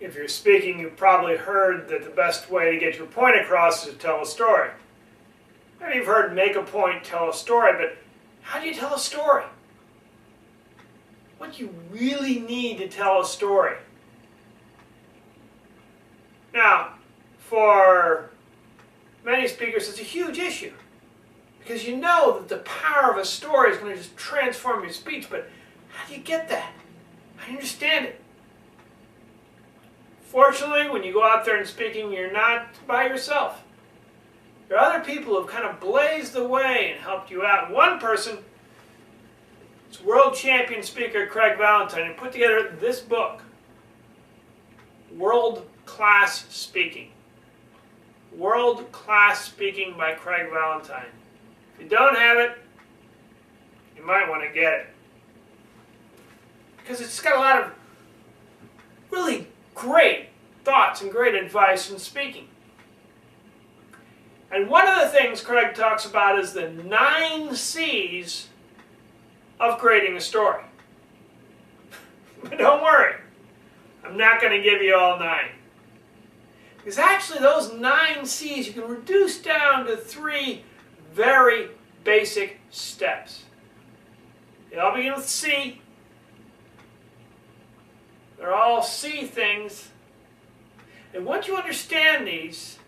If you're speaking, you've probably heard that the best way to get your point across is to tell a story. Maybe you've heard make a point, tell a story, but how do you tell a story? What do you really need to tell a story? Now, for many speakers, it's a huge issue, because you know that the power of a story is going to just transform your speech, but how do you get that? How do you understand it? Fortunately, when you go out there and speaking, you're not by yourself. There are other people who have kind of blazed the way and helped you out. One person is world champion speaker Craig Valentine, who put together this book, World Class Speaking. World Class Speaking by Craig Valentine. If you don't have it, you might want to get it, because it's got a lot of really great thoughts and great advice in speaking. And one of the things Craig talks about is the 9 C's of creating a story. But don't worry, I'm not going to give you all 9. Because actually those 9 C's you can reduce down to 3 very basic steps. They all begin with C. They're all C things. And once you understand these,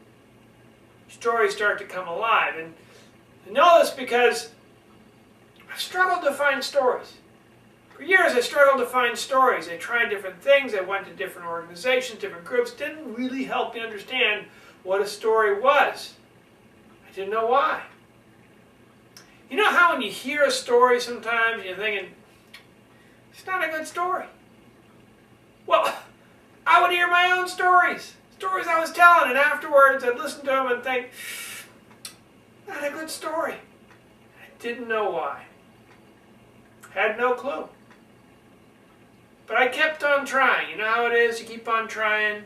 stories start to come alive. And I know this because I've struggled to find stories. For years I struggled to find stories. I tried different things. I went to different organizations, different groups. Didn't really help me understand what a story was. I didn't know why. You know how when you hear a story sometimes you're thinking, it's not a good story. Well, I would hear my own stories. Stories I was telling, and afterwards I'd listen to them and think, not a good story. I didn't know why. Had no clue. But I kept on trying. You know how it is? You keep on trying.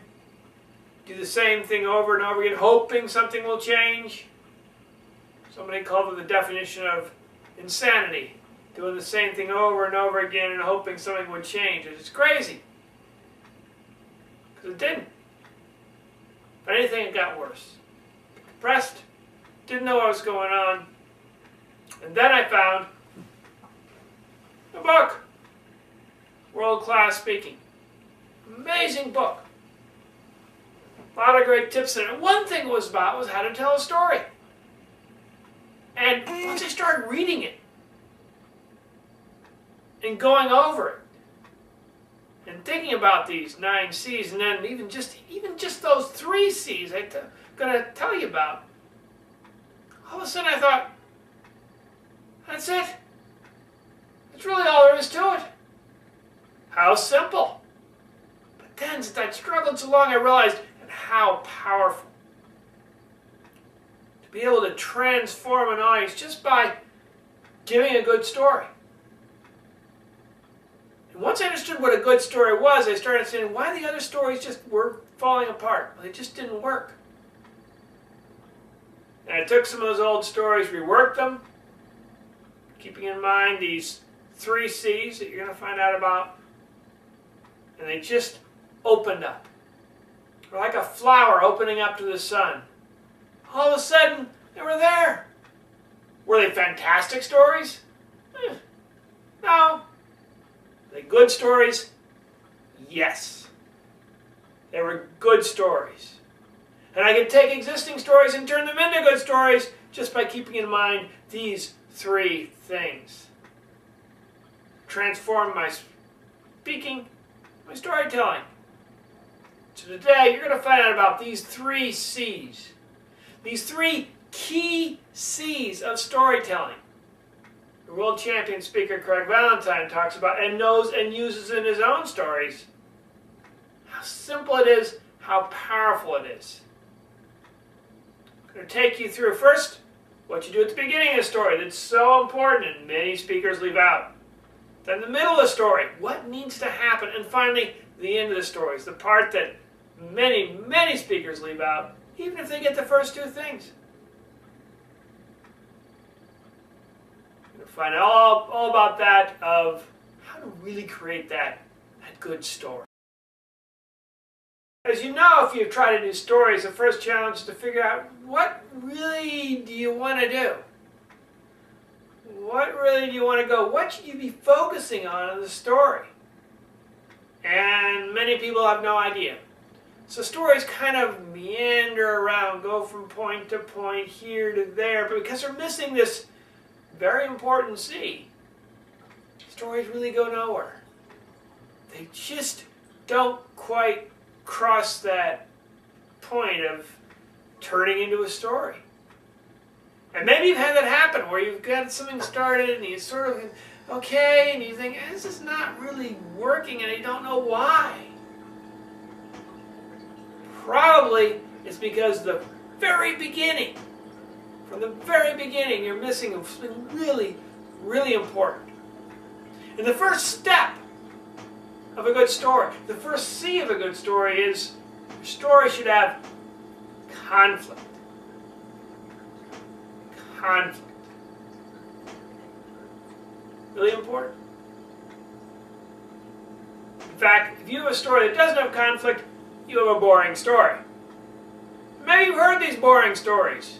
Do the same thing over and over again, hoping something will change. Somebody called it the definition of insanity. Doing the same thing over and over again and hoping something would change. It's crazy. Because it didn't. If anything, it got worse. Depressed. Didn't know what was going on. And then I found a book. World Class Speaking. Amazing book. A lot of great tips in it. One thing it was about was how to tell a story. And once I started reading it and going over it and thinking about these 9 C's, and then even just those 3 C's I'm going to tell you about, all of a sudden I thought, that's it. That's really all there is to it. How simple. But then, since I'd struggled so long, I realized how powerful. To be able to transform an audience just by giving a good story. And once I understood what a good story was, I started saying why the other stories just were falling apart. They just didn't work. And I took some of those old stories, reworked them, keeping in mind these 3 C's that you're going to find out about. And they just opened up. They're like a flower opening up to the sun. All of a sudden, they were there. Were they fantastic stories? No. Are they good stories? Yes. They were good stories. And I can take existing stories and turn them into good stories just by keeping in mind these 3 things. Transform my speaking, my storytelling. So today, you're going to find out about these 3 C's. These 3 key C's of storytelling. The world champion speaker Craig Valentine talks about and knows and uses in his own stories. How simple it is, how powerful it is. I'm going to take you through first what you do at the beginning of the story that's so important and many speakers leave out. Then the middle of the story, what needs to happen, and finally the end of the story is the part that many, many speakers leave out, even if they get the first 2 things. You're going to find out all about that, of how to really create that good story. As you know, if you've tried to do stories, the first challenge is to figure out what really do you want to do? What really do you want to go? What should you be focusing on in the story? And many people have no idea. So stories kind of meander around, go from point to point, here to there, but because they're missing this very important C, stories really go nowhere. They just don't quite cross that point of turning into a story. And maybe you've had that happen where you've got something started and you sort of, okay, and you think, this is not really working and I don't know why. Probably it's because the very beginning, from the very beginning, you're missing something really, really important. And the first step of a good story, the first C of a good story is your story should have conflict. Conflict. Really important. In fact, if you have a story that doesn't have conflict, you have a boring story. Maybe you've heard these boring stories.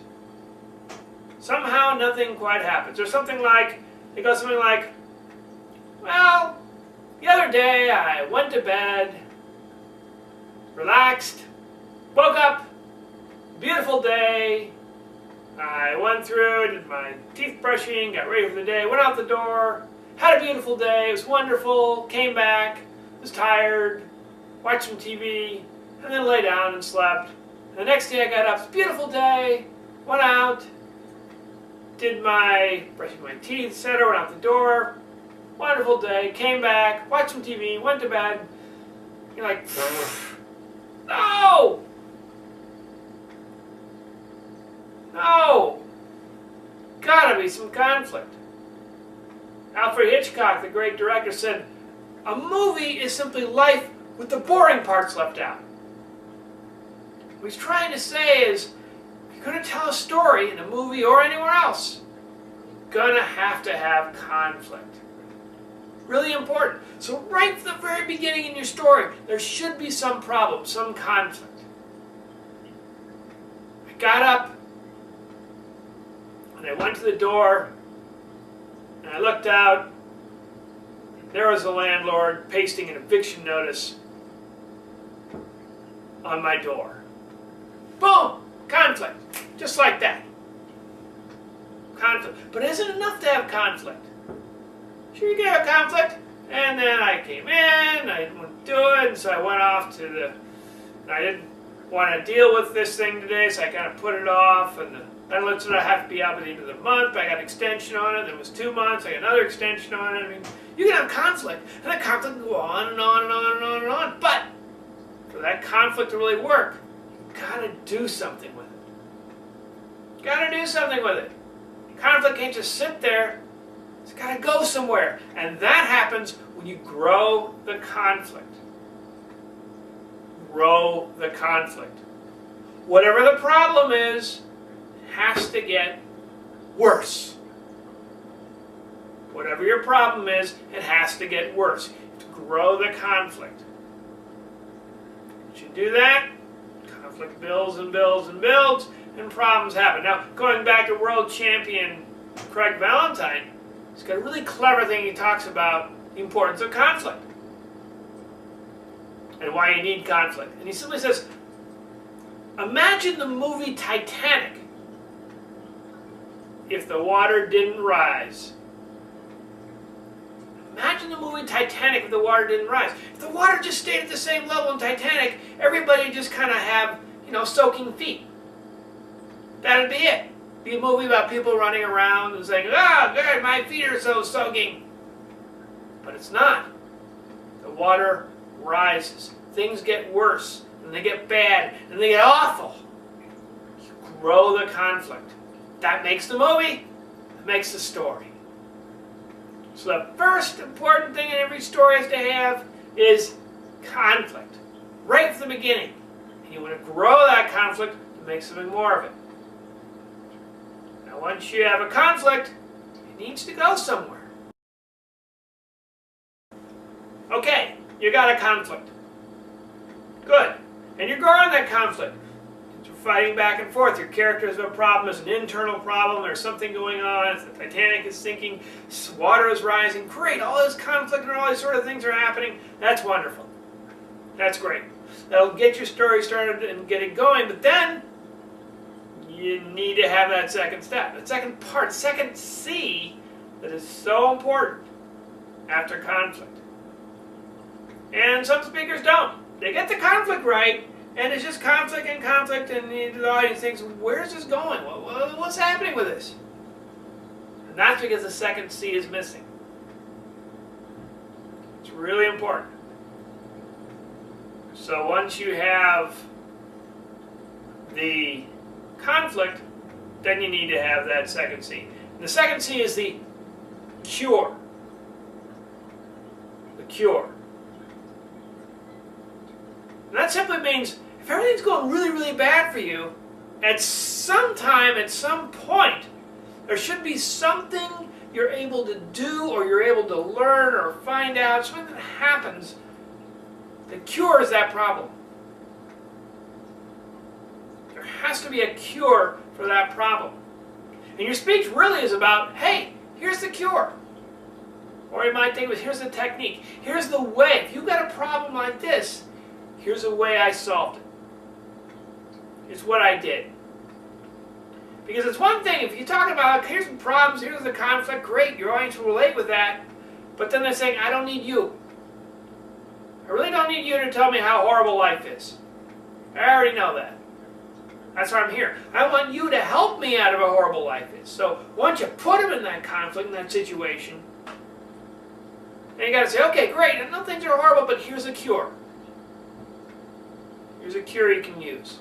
Somehow nothing quite happens. Or something like, it goes something like, well, the other day I went to bed, relaxed, woke up, beautiful day, I went through, did my teeth brushing, got ready for the day, went out the door, had a beautiful day, it was wonderful, came back, was tired, watched some TV, and then lay down and slept. And the next day I got up, it's a beautiful day, went out, did my brushing my teeth, etc., went out the door, wonderful day, came back, watched some TV, went to bed. You're like, no! No! Gotta be some conflict. Alfred Hitchcock, the great director, said, a movie is simply life with the boring parts left out. What he's trying to say is, if you're going to tell a story in a movie or anywhere else, you're going to have conflict. Really important. So right from the very beginning in your story, there should be some problem, some conflict. I got up, and I went to the door, and I looked out. There was the landlord pasting an eviction notice on my door. Boom! Conflict. Just like that. Conflict. But it isn't enough to have conflict. Sure, you can have conflict. And then I came in, I didn't do it, and so I went off to the... I didn't want to deal with this thing today, so I kind of put it off, and I looked at it, I have to be out by the end of the month, but I got an extension on it, then it was 2 months, I got another extension on it. I mean, you can have conflict, and that conflict can go on and on and on and on and on, but for that conflict to really work, you gotta do something with it. You gotta do something with it. Conflict can't just sit there. It's got to go somewhere. And that happens when you grow the conflict. Grow the conflict. Whatever the problem is, it has to get worse. Whatever your problem is, it has to get worse. To grow the conflict. Once you do that, conflict builds and builds and builds, and problems happen. Now, going back to world champion Craig Valentine, he's got a really clever thing he talks about the importance of conflict and why you need conflict. And he simply says, imagine the movie Titanic if the water didn't rise. Imagine the movie Titanic if the water didn't rise. If the water just stayed at the same level in Titanic, everybody just kind of have, soaking feet. That'd be it. Be a movie about people running around and saying, "Ah, God, my feet are so soaking." But it's not. The water rises. Things get worse, and they get bad, and they get awful. You grow the conflict. That makes the movie. That makes the story. So the first important thing in every story has to have is conflict. Right from the beginning. And you want to grow that conflict to make something more of it. Now once you have a conflict, it needs to go somewhere. Okay, you got a conflict. Good. And you're growing that conflict. You're fighting back and forth. Your character has a problem, there's an internal problem, there's something going on, the Titanic is sinking, water is rising. Great, all this conflict and all these sort of things are happening. That's wonderful. That's great. That'll get your story started and get it going, but then you need to have that second step, that second part, second C that is so important after conflict. And some speakers don't. They get the conflict right, and it's just conflict, and the audience thinks, where's this going? What's happening with this? And that's because the second C is missing. It's really important. So once you have the conflict, then you need to have that second C. And the second C is the cure. The cure. And that simply means if everything's going really, really bad for you, at some time, at some point, there should be something you're able to do or you're able to learn or find out, something that happens that cures that problem. There has to be a cure for that problem. And your speech really is about, hey, here's the cure. Or you might think of it, here's the technique. Here's the way. If you've got a problem like this, here's the way I solved it. It's what I did. Because it's one thing, if you talk about, here's the problems, here's the conflict, great, your audience will relate with that. But then they're saying, I don't need you. I really don't need you to tell me how horrible life is. I already know that. That's why I'm here. I want you to help me out of a horrible life is. So once you put them in that conflict, in that situation, then you got to say, okay, great, I know things are horrible, but here's a cure. Here's a cure you can use.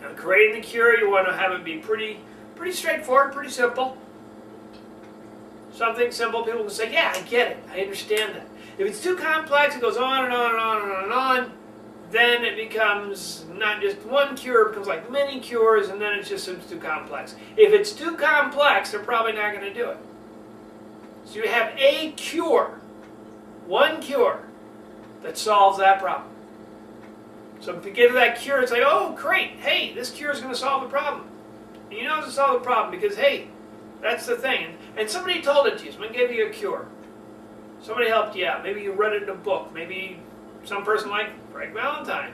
Now, creating the cure, you want to have it be pretty straightforward, pretty simple. Something simple, people can say, yeah, I get it, I understand that. If it's too complex, it goes on and on and on and on and on, then it becomes not just one cure, it becomes like many cures, and then it just seems too complex. If it's too complex, they're probably not going to do it. So you have a cure, one cure, that solves that problem. So if you get to that cure, it's like, oh, great, hey, this cure is going to solve the problem. And you know it's going to solve the problem because, hey, that's the thing. And somebody told it to you. Someone gave you a cure. Somebody helped you out. Maybe you read it in a book. Maybe some person like Greg Valentine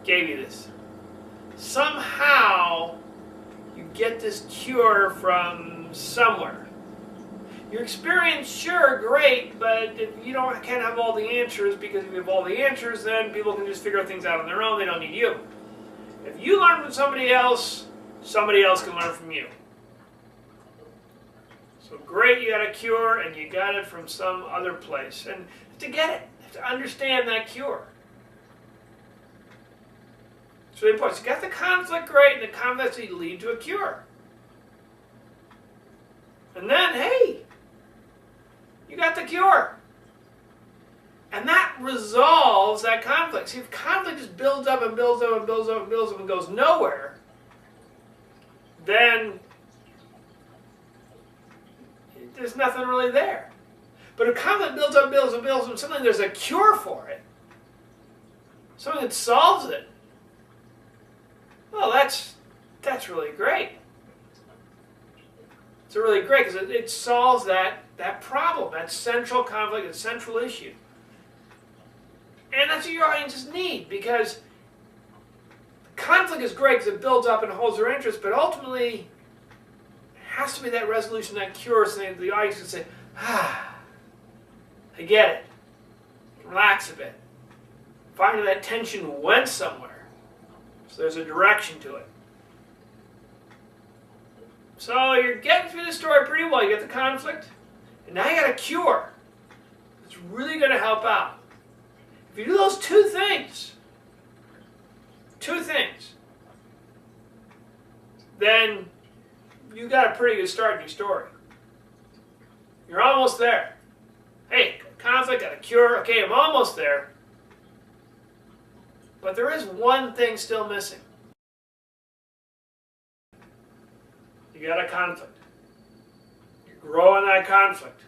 gave you this. Somehow you get this cure from somewhere. Your experience, sure, great, but if you can't have all the answers, because if you have all the answers, then people can just figure things out on their own. They don't need you. If you learn from somebody else can learn from you. So great, you got a cure, and you got it from some other place. And to get it, you have to understand that cure. It's really important. So you got the conflict, great, and the conflict will lead to a cure. And then, hey, you got the cure. And that resolves that conflict. See, if conflict just builds up and builds up and builds up and builds up and goes nowhere, then there's nothing really there. But if conflict builds up, builds up, builds up, suddenly there's a cure for it, something that solves it, well, that's really great. It's really great because it solves that problem, that central conflict, that central issue. And that's what your audiences need, because conflict is great because it builds up and holds their interest, but ultimately it has to be that resolution, that cure, so that the audience can say, ah, I get it. Relax a bit. Find that tension went somewhere. So there's a direction to it. So you're getting through the story pretty well. You get the conflict, and now you got a cure. It's really going to help out. If you do those two things, then you got a pretty good start in your story. You're almost there. Hey, conflict, got a cure. Okay, I'm almost there. But there is one thing still missing. You got a conflict. You're growing that conflict.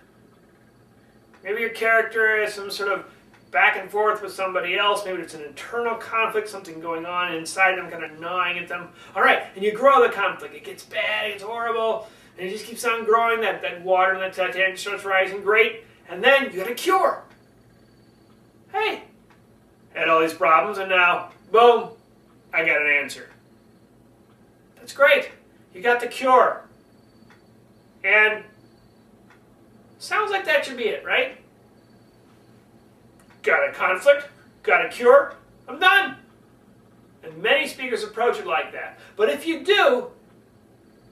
Maybe your character has some sort of back and forth with somebody else. Maybe it's an internal conflict, something going on inside them, kind of gnawing at them. All right, and you grow the conflict. It gets bad, it gets horrible, and it just keeps on growing. That water and that temperature starts rising. Great. And then you get a cure. Hey, had all these problems, and now, boom, I got an answer. That's great. You got the cure. And sounds like that should be it, right? Got a conflict, got a cure, I'm done. And many speakers approach it like that. But if you do,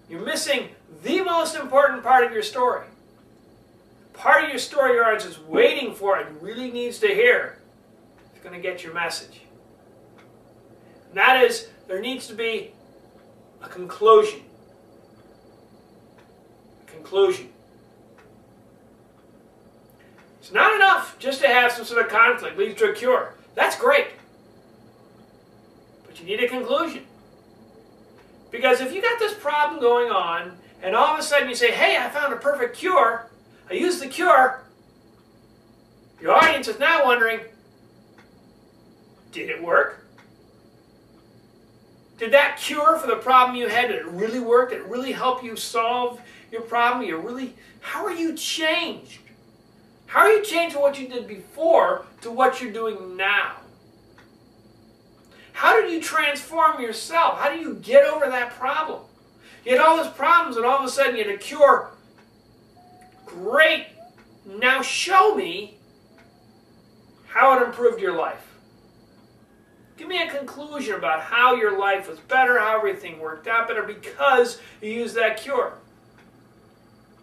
you're missing the most important part of your story. Part of your story your audience is waiting for and really needs to hear. It's going to get your message. And that is, there needs to be a conclusion. A conclusion. It's not enough just to have some sort of conflict leads to a cure. That's great. But you need a conclusion. Because if you got this problem going on, and all of a sudden you say, hey, I found a perfect cure, I used the cure, your audience is now wondering, did it work? Did that cure for the problem you had, did it really work? Did it really help you solve your problem? How are you changed? How are you changed from what you did before to what you're doing now? How did you transform yourself? How do you get over that problem? You had all those problems and all of a sudden you had a cure. Great. Now show me how it improved your life. Give me a conclusion about how your life was better, how everything worked out better because you used that cure.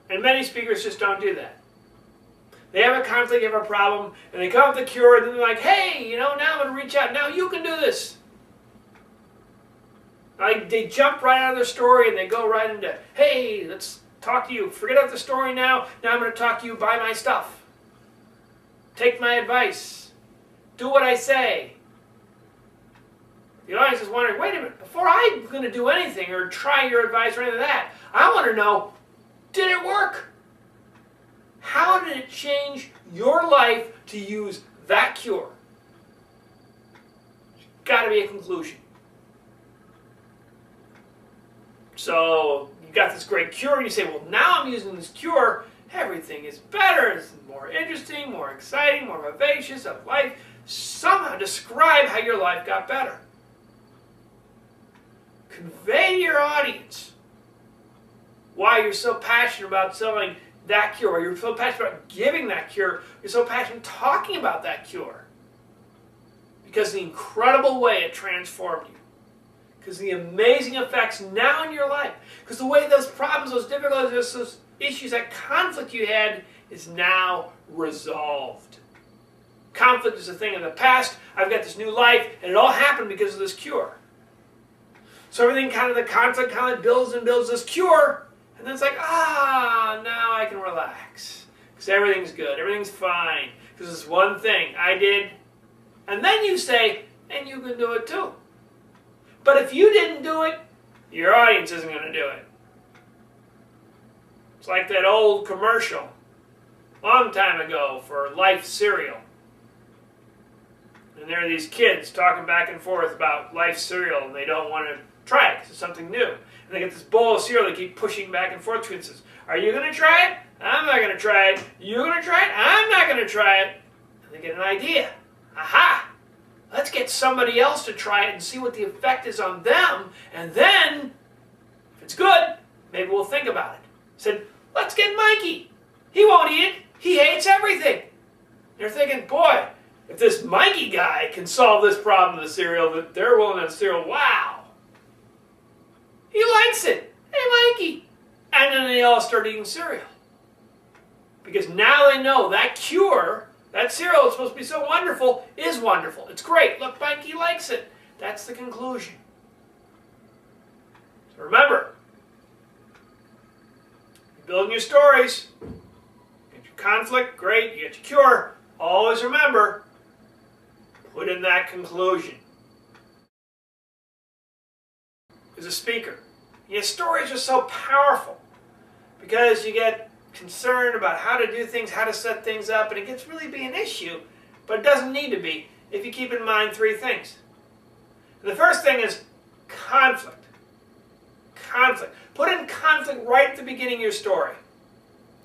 And many speakers just don't do that. They have a conflict, they have a problem, and they come up with a cure, and then they're like, hey, now I'm going to reach out. Now you can do this. Like they jump right out of their story, and they go right into, hey, let's talk to you. Forget about the story now. Now I'm going to talk to you. Buy my stuff. Take my advice. Do what I say. The audience is wondering, wait a minute, before I'm going to do anything or try your advice or anything like that, I want to know, did it work? How did it change your life to use that cure? There's got to be a conclusion. So you got this great cure, and you say, well, now I'm using this cure, everything is better, it's more interesting, more exciting, more vivacious of life. Somehow describe how your life got better. Convey to your audience why you're so passionate about selling that cure, you're so passionate about giving that cure, you're so passionate talking about that cure. Because the incredible way it transformed you. Because the amazing effects now in your life. Because the way those problems, those difficulties, those issues, that conflict you had is now resolved. Conflict is a thing of the past. I've got this new life, and it all happened because of this cure. So everything the conflict kind of builds and builds this cure, and then it's like, now I can relax. Because everything's good, everything's fine. Because this one thing I did, and then you say, and you can do it too. But if you didn't do it, your audience isn't going to do it. It's like that old commercial, long time ago, for Life cereal. And there are these kids talking back and forth about Life cereal, and they don't want to try it because it's something new. And they get this bowl of cereal they keep pushing back and forth between us. Are you going to try it? I'm not going to try it. You going to try it? I'm not going to try it. And they get an idea. Aha! Let's get somebody else to try it and see what the effect is on them. And then, if it's good, maybe we'll think about it. Said, let's get Mikey. He won't eat it. He hates everything. They're thinking, boy, if this Mikey guy can solve this problem with the cereal, that they're willing to cereal, wow. He likes it. Hey, Mikey. And then they all start eating cereal. Because now they know that cure, that cereal is supposed to be so wonderful, is wonderful. It's great. Look, Mikey likes it. That's the conclusion. So remember, you're building your stories. You get your conflict, great. You get your cure. Always remember, put in that conclusion. As a speaker, your stories are so powerful because you get concerned about how to do things, how to set things up, and it gets really be an issue but it doesn't need to be if you keep in mind three things. And the first thing is conflict. Conflict. Put in conflict right at the beginning of your story.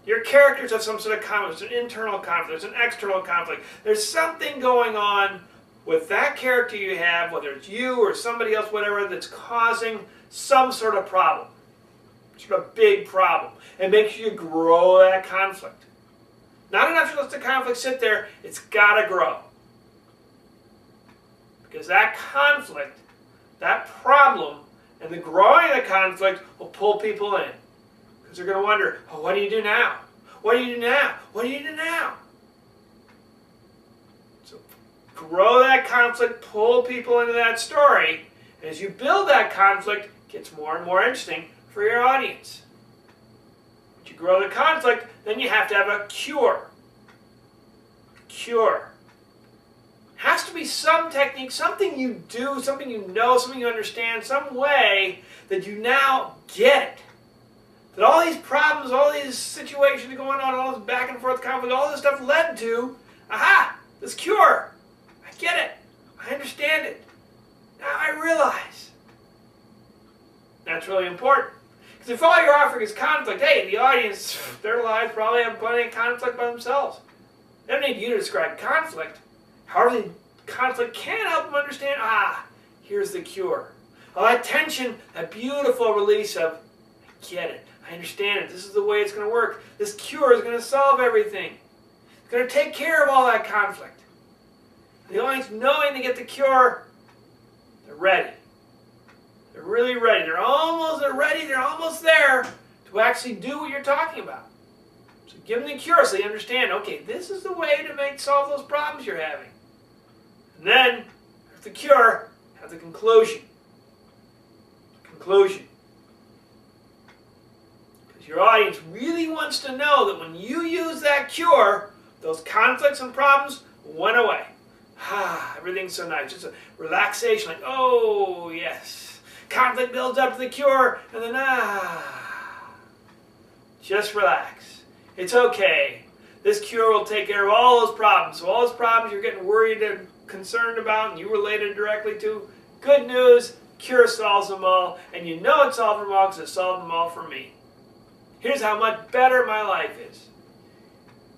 Your characters have some sort of conflict. There's an internal conflict. There's an external conflict. There's something going on with that character you have, whether it's you or somebody else, whatever, that's causing some sort of problem. Sort of big problem. And make sure you grow that conflict. Not enough to let the conflict sit there. It's got to grow. Because that conflict, that problem, and the growing of the conflict will pull people in. Because they're going to wonder, oh, what do you do now? What do you do now? What do you do now? So grow that conflict, pull people into that story. And as you build that conflict, it gets more and more interesting for your audience. Once you grow the conflict, then you have to have a cure. Cure. Has to be some technique, something you do, something you know, something you understand, some way that you now get it. That all these problems, all these situations going on, all this back and forth conflict, all this stuff led to, aha, this cure. I get it. I understand it. Now I realize. That's really important. Because if all you're offering is conflict, hey, the audience, their lives probably have plenty of conflict by themselves. They don't need you to describe conflict. However, the conflict can help them understand, here's the cure. All that tension, that beautiful release of, I get it, I understand it, this is the way it's going to work. This cure is going to solve everything. It's going to take care of all that conflict. And the audience, knowing to get the cure, they're ready. They're really ready. They're ready, they're almost there to actually do what you're talking about. So give them the cure so they understand, okay, this is the way to solve those problems you're having. And then, after the cure, have the conclusion. Conclusion. Because your audience really wants to know that when you use that cure, those conflicts and problems went away. Everything's so nice. Just a relaxation, like, oh, yes. Conflict builds up to the cure, and then, just relax. It's okay. This cure will take care of all those problems. So all those problems you're getting worried and concerned about and you related directly to, good news, cure solves them all. And you know it solved them all because it solved them all for me. Here's how much better my life is.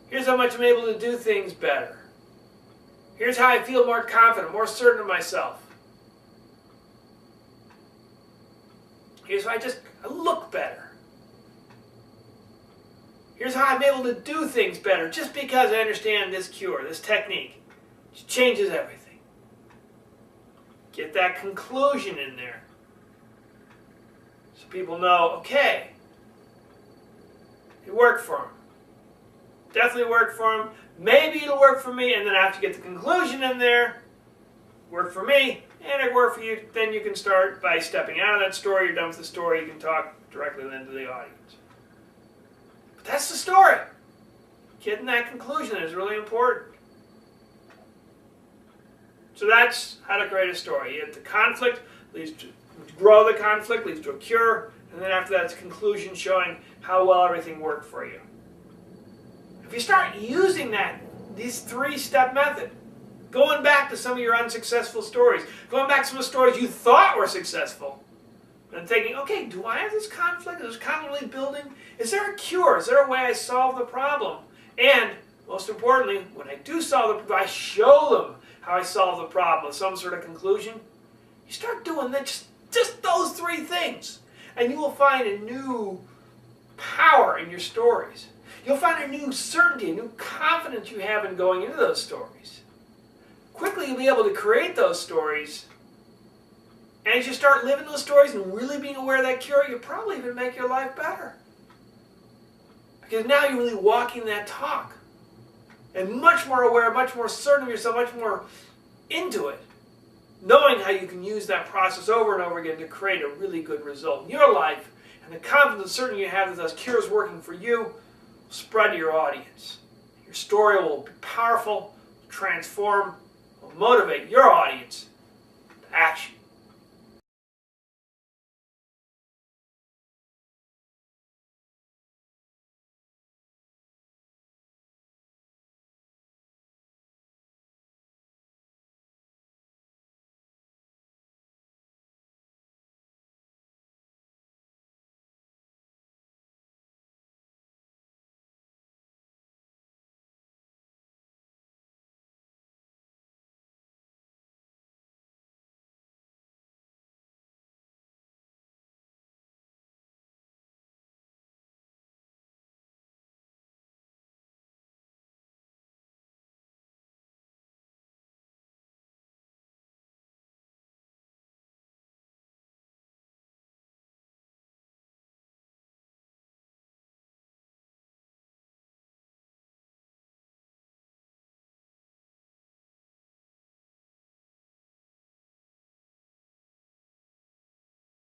Here's how much I'm able to do things better. Here's how I feel more confident, more certain of myself. Here's how I look better. Here's how I'm able to do things better just because I understand this cure, this technique. It changes everything. Get that conclusion in there. So people know, okay, it worked for them. Definitely worked for them. Maybe it'll work for me, and then after you get the conclusion in there, work for me, and it worked for you, then you can start by stepping out of that story. You're done with the story. You can talk directly then to the audience. But that's the story. Getting that conclusion is really important. So that's how to create a story. You have the conflict, leads to grow the conflict, leads to a cure, and then after that it's conclusion showing how well everything worked for you. If you start using these three-step method, going back to some of your unsuccessful stories, going back to some of the stories you thought were successful, and thinking, okay, do I have this conflict? Is this conflict really building? Is there a cure? Is there a way I solve the problem? And, most importantly, when I do solve the problem, I show them how I solve the problem with some sort of conclusion. You start doing that, just those three things, and you will find a new power in your stories. You'll find a new certainty, a new confidence you have in going into those stories. Quickly you'll be able to create those stories, and as you start living those stories and really being aware of that cure, you'll probably even make your life better. Because now you're really walking that talk. And much more aware, much more certain of yourself, much more into it. Knowing how you can use that process over and over again to create a really good result in your life. And the confidence and certainty you have that those cures working for you will spread to your audience. Your story will be powerful, transform, will motivate your audience to action.